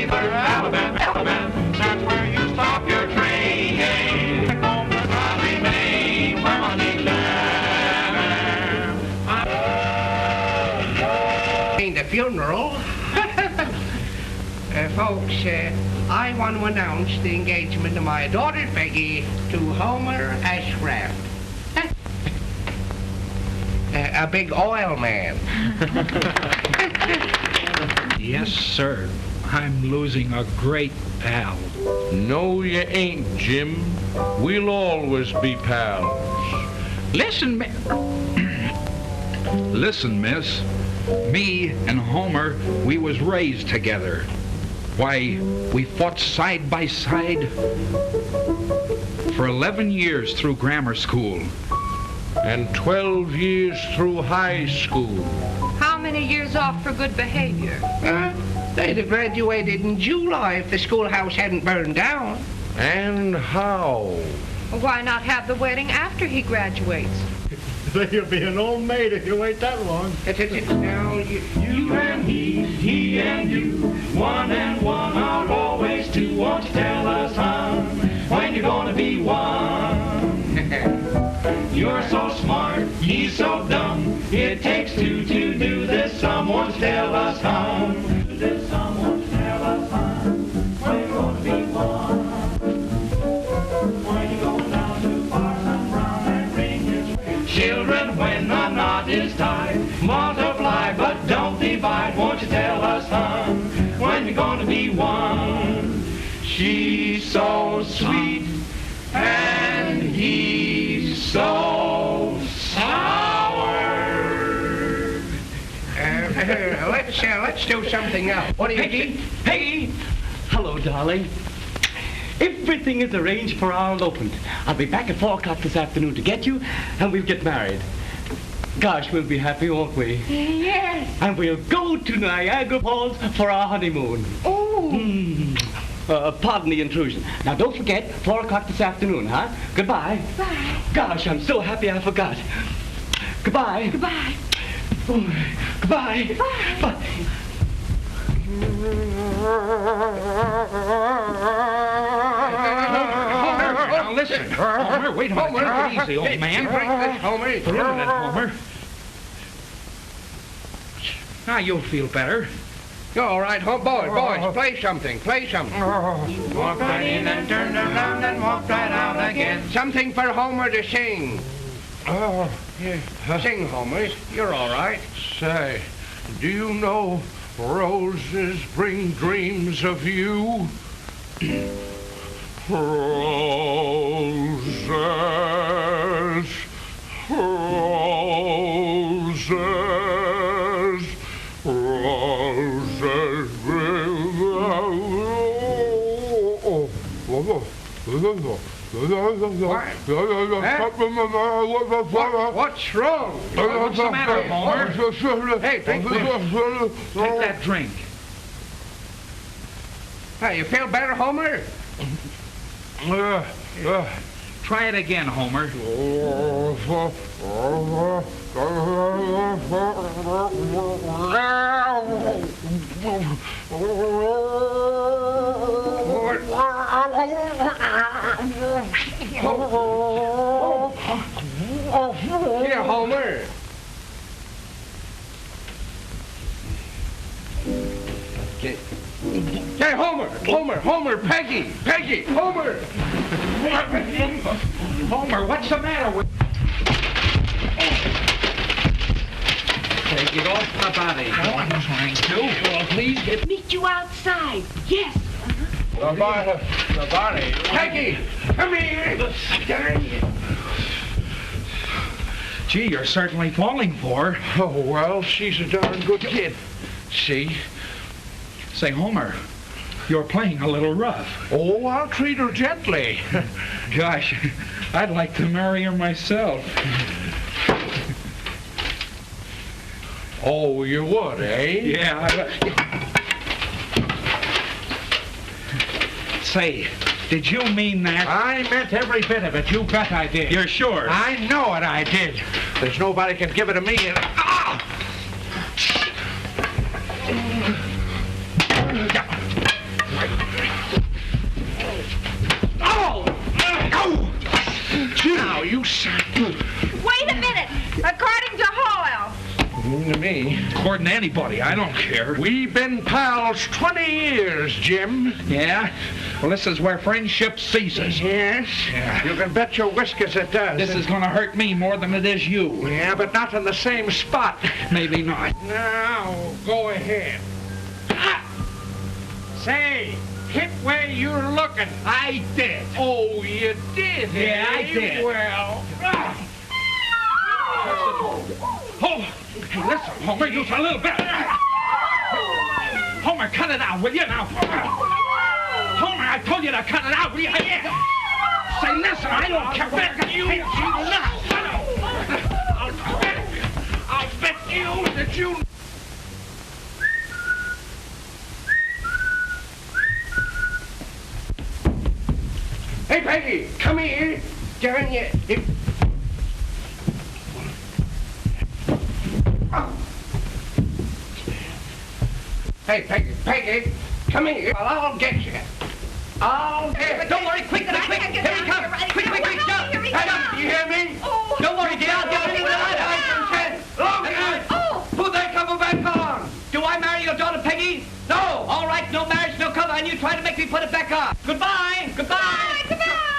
Beaver, Alabama, Alabama. That's where you stop your train. Home where I remain, where my name's Ain't a funeral. Folks, I want to announce the engagement of my daughter Peggy to Homer Ashcraft. A big oil man. Yes, sir. I'm losing a great pal. No, you ain't, Jim. We'll always be pals. Listen, Listen, miss. Me and Homer, we was raised together. Why, we fought side by side for 11 years through grammar school. And 12 years through high school. How many years off for good behavior? They'd have graduated in July if the schoolhouse hadn't burned down. And how? Why not have the wedding after he graduates? You'll be an old maid if you wait that long. Now, You and he and you, one and one are always two. Won't you tell us, hon, when you're gonna be one? You're so smart, he's so dumb. It takes two to do this. Someone tell us, hon. Someone tell us, hon, when you're gonna be one. When you're going down to Parson Brown and ring his ring. Children, when the knot is tied, multiply but don't divide. Won't you tell us, hon, when you're gonna be one? She's so sweet and he's so sour. Let's do something else. What do you think? Peggy! Hello, darling. Everything is arranged for our elopement. I'll be back at 4 o'clock this afternoon to get you, and we'll get married. Gosh, we'll be happy, won't we? Yes. And we'll go to Niagara Falls for our honeymoon. Oh. Pardon the intrusion. Now, don't forget, 4 o'clock this afternoon, huh? Goodbye. Bye. Gosh, I'm so happy I forgot. Goodbye. Goodbye. Oh, goodbye. Goodbye. Bye. Now listen, Homer, wait a minute. Take it easy, old man. Homer. For a minute, Homer. Now you'll feel better. You're all right, boys, play something. Walked right in and turned around and walked right out again. Something for Homer to sing. Sing, Homer. You're all right. Say, do you know roses bring dreams of you? Roses, roses, roses What's wrong? What's the matter, Homer? Hey, drink this. Take that drink. Hey, you feel better, Homer? Try it again, Homer. Here, Homer. Hey, Homer, Peggy, Homer. Homer, what's the matter with... Take it off the body. I'm trying to. Well, please get... Meet you outside. Yes. The body. Peggy, come here. Gee, you're certainly falling for her. Oh, well, she's a darn good kid. See? Say, Homer, you're playing a little rough. Oh, I'll treat her gently. Gosh, I'd like to marry her myself. Oh, you would, eh? Yeah. Say, did you mean that? I meant every bit of it. You bet I did. You're sure? I know it, I did. There's nobody can give it to me. mean to me. More than anybody, I don't care. We've been pals 20 years, Jim. Yeah? Well, this is where friendship ceases. Yes? Yeah. You can bet your whiskers it does. This is gonna hurt me more than it is you. Yeah, but not in the same spot. Maybe not. Now, go ahead. Ah! Say, hit where you're looking. I did. Oh, you did? Yeah, I eh? did. Well, Oh, listen, Homer, use a little bit. Homer, cut it out, will you now? Homer, I told you to cut it out, will you? Say, listen, I don't care. I'll bet you that you... Hey, Peggy, come here. Darn you. Hey, Peggy, come here. Well, I'll get you. Don't worry, quick. Here he comes. Quick, jump. Hey, you hear me? Oh. Don't worry, dear. I'll get you. Put that cover back on. Do I marry your daughter, Peggy? No. All right, no marriage, no cover, and you try to make me put it back on. Goodbye.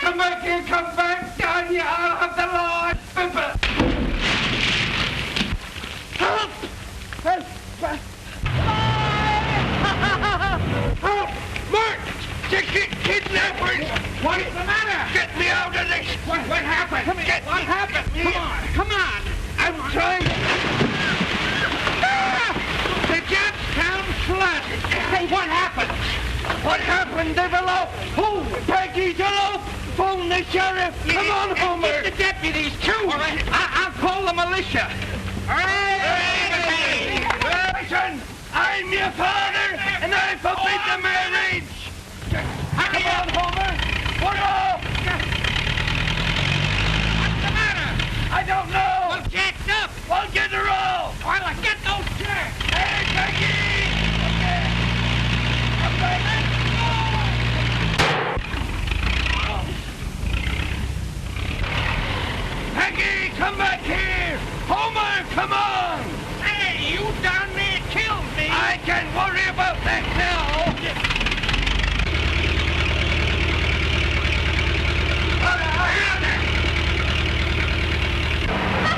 Come back here, come back. Darn you, I'll have the law. Help! Mark! Kidnappers! What's the matter? Get me out of this! What happened? What happened? Come on! I'm trying to... The Jackstown flood! Hey, what happened? What happened? They've eloped! Who? Peggy's eloped! Phone the sheriff! Come on, Homer! Get the deputies, too! All right, I'll call the militia! All right! Listen! I'm your father, and I forbid the marriage! Come on, Homer! What off? What's the matter? I don't know! Well, jacked up! Well, get her all! Well, get those jacks! Hey, Peggy! Okay. Let's go! Peggy, come back here! Homer, come on! Hey, you down there killed me! I can't worry about that now!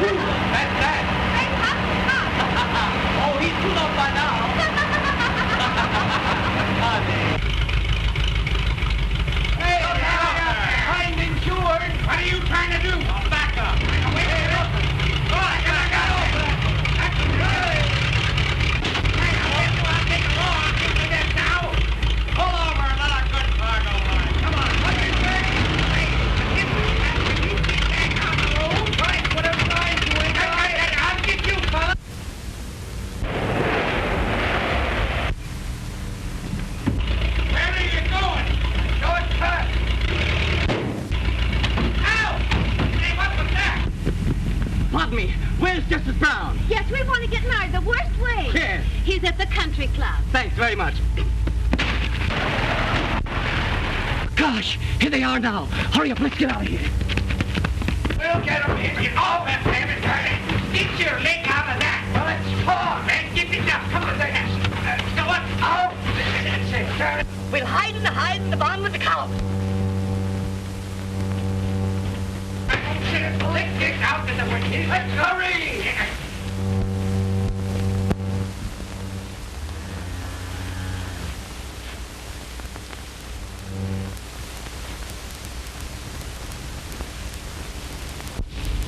That's that! Oh, he's too low by now. Hey, I'm insured! What are you trying to do? Back up! Wait, oh, I got over! That's good! Hey, I'll take a walk into this now! Pull over and let our good car go by! Come on, what are you saying? Hey, if you get back on the road, right, whatever I'm doing, I'll get you, fella! Where are you going? Shortcut! Ow! Hey, what was that? Pardon me, where's Justice Brown? Yes, we want to get married the worst way. Yes. He's at the country club. Thanks very much. Gosh, here they are now. Hurry up, let's get out of here. We'll get him in. Oh, that damn it, darling. Get your leg out of that. Well, it's far, man. Get it down. Come on, there. So what? Oh, that's it, darling. We'll hide in the barn with the cows. Let's get out of the way. Let's hurry.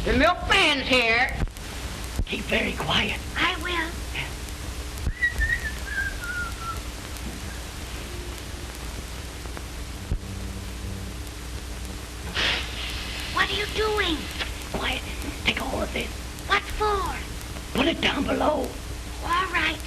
The milkman's here. Keep very quiet. I will. What are you doing? Quiet. Take all of this. What for? Put it down below. All right.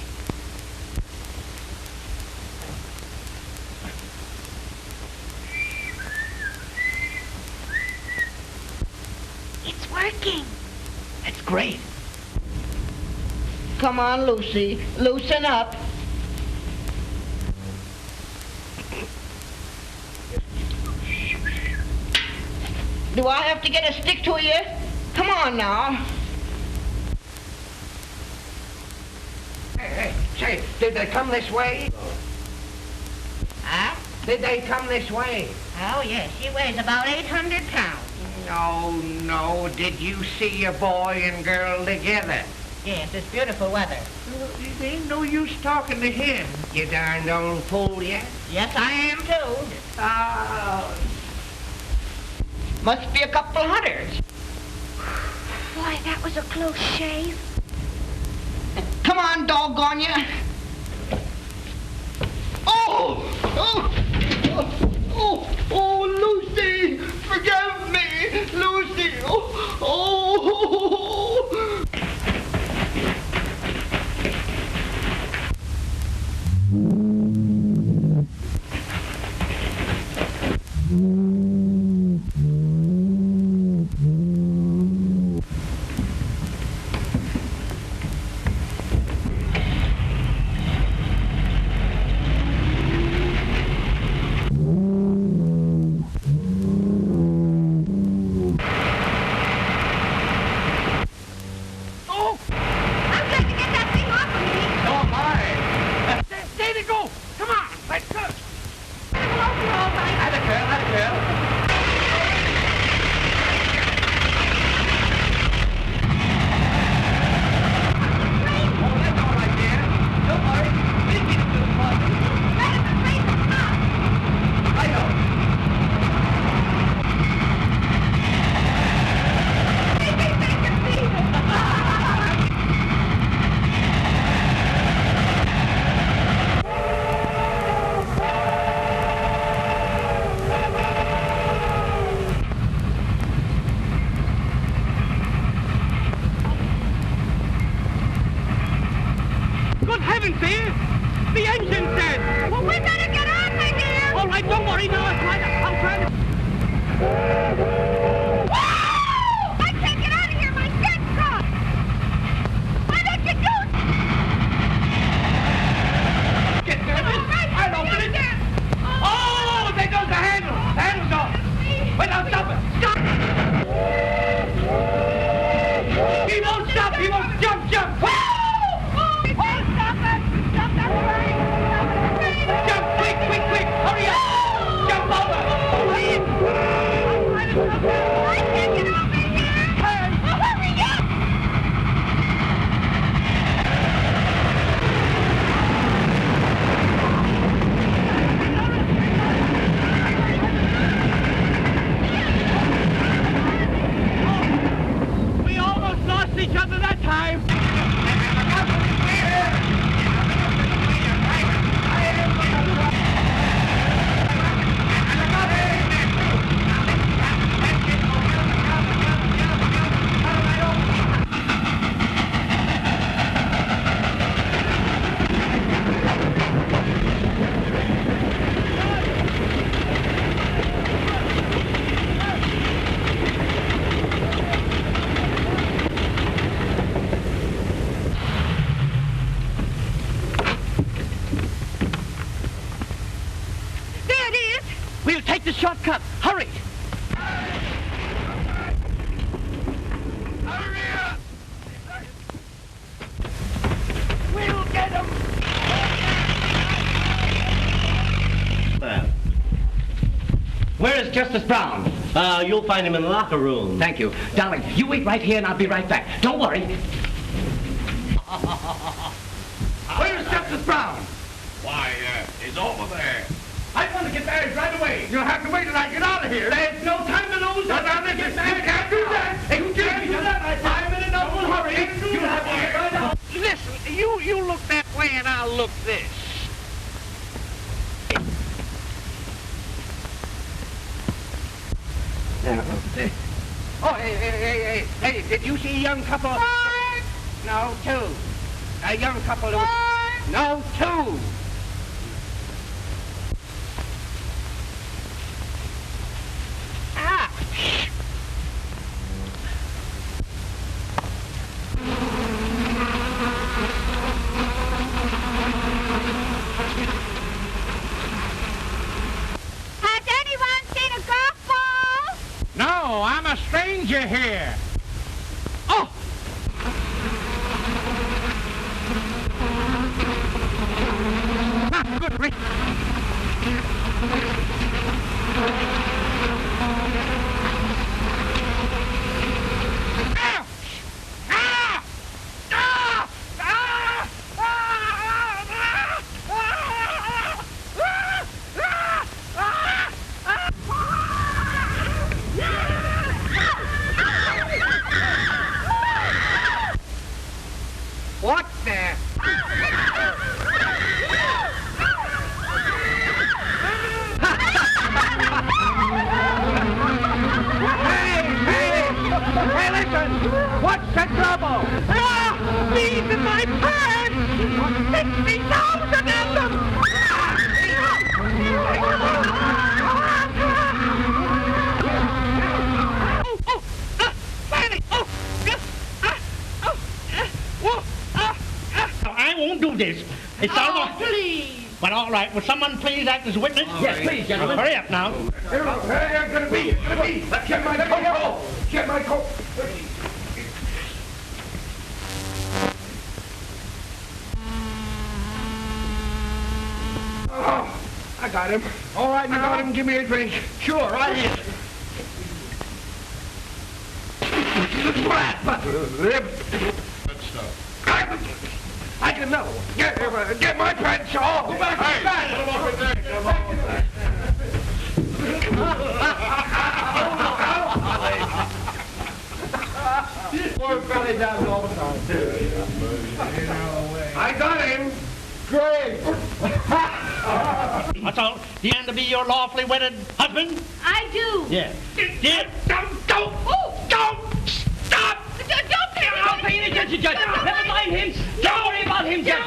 It's working. That's great. Come on, Lucy. Loosen up. Do I have to get a stick to you? Come on now. Say, did they come this way? Huh? Did they come this way? Oh, yes. She weighs about 800 pounds. No. Did you see a boy and girl together? Yes, it's beautiful weather. There ain't no use talking to him, you darned old fool, yeah? Yes, I am, too. Must be a couple hunters. Boy, that was a close shave. Come on, doggone you. Oh, Lucy, forgive me, Lucy. Good heavens, dear! The engine's dead! Well, we better get on, my dear! All right, don't worry now. I'm trying to... Whoa! I can't get out of here! My skirt's caught! Why don't you do it? Get nervous! I'll open it! Oh, there goes the handle! The handle's off! Wait, now, stop it! Stop! He won't stop! He won't jump! Whoa! Jump, quick! Hurry up! Jump over! I can't get over here! Hurry up! We almost lost each other that time! We'll take the shortcut. Hurry! We'll get him! Where is Justice Brown? You'll find him in the locker room. Thank you. Darling, you wait right here and I'll be right back. Don't worry. Where is Justice Brown? Why, he's over there. I want to get married right away. You'll have to wait till I get out of here. There's no time to lose. No, get married. You can't do that. You can't do that. I'm in an awful hurry. You have to get right out. Listen, you look that way and I'll look this. Oh, hey, did you see a young couple? One! No, two. A young couple. One! No, two. Ah! Has anyone seen a golf ball? No, I'm a stranger here. Oh! 60,000 of them! I won't do this. It's all right. Please. But all right, will someone please act as a witness? Yes, please, gentlemen. Hurry up now. Hey, gonna be. Get my coat. Get my coat. Oh, I got him. All right, now. I got him. Give me a drink. Sure, right here. Good stuff. I can know. Get my pants off. Go back. Poor felly does all the time. I got him. Great. That's all. Do you end to be your lawfully wedded husband? I do. Yeah. Yeah. Don't stop. Don't pay I'll pay any attention, Judge. Never mind him. Don't worry about him, Judge.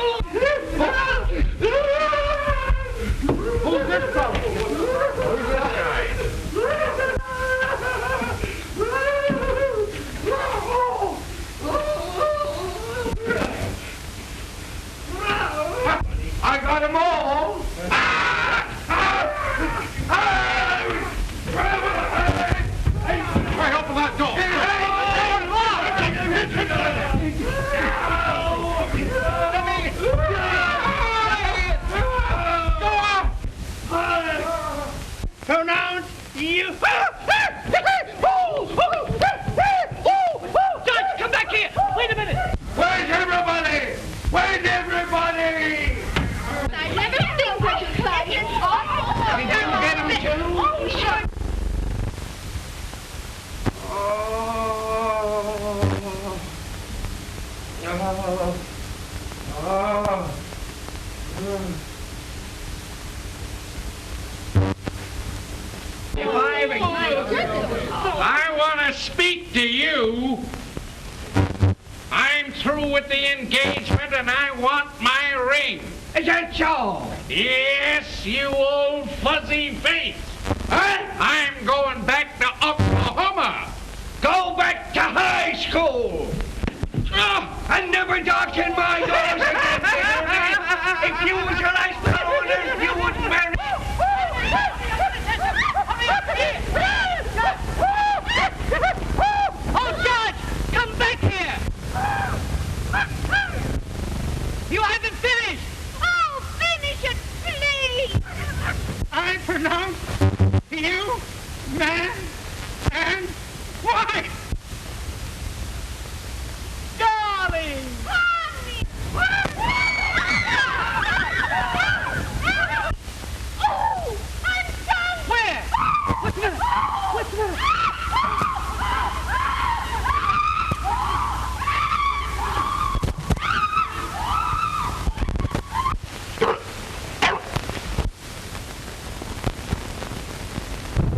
Who's this fellow? Who's this guy? I got them all. Try open that door. Pronounce you. Judge, come back here. Wait a minute. Where's everybody? Where's everybody? I never seen such a sight. It's awful. Did you get him too? Oh, sure. I want to speak to you. I'm through with the engagement and I want my ring. Is that so? Yes, you old fuzzy face. I'm going back to Oklahoma. Go back to high school. And never darken my doors again. If you was your last fellow on earth, you wouldn't marry. Oh, Judge, come back here. You haven't finished. Oh, finish it, please. I pronounce you man and wife.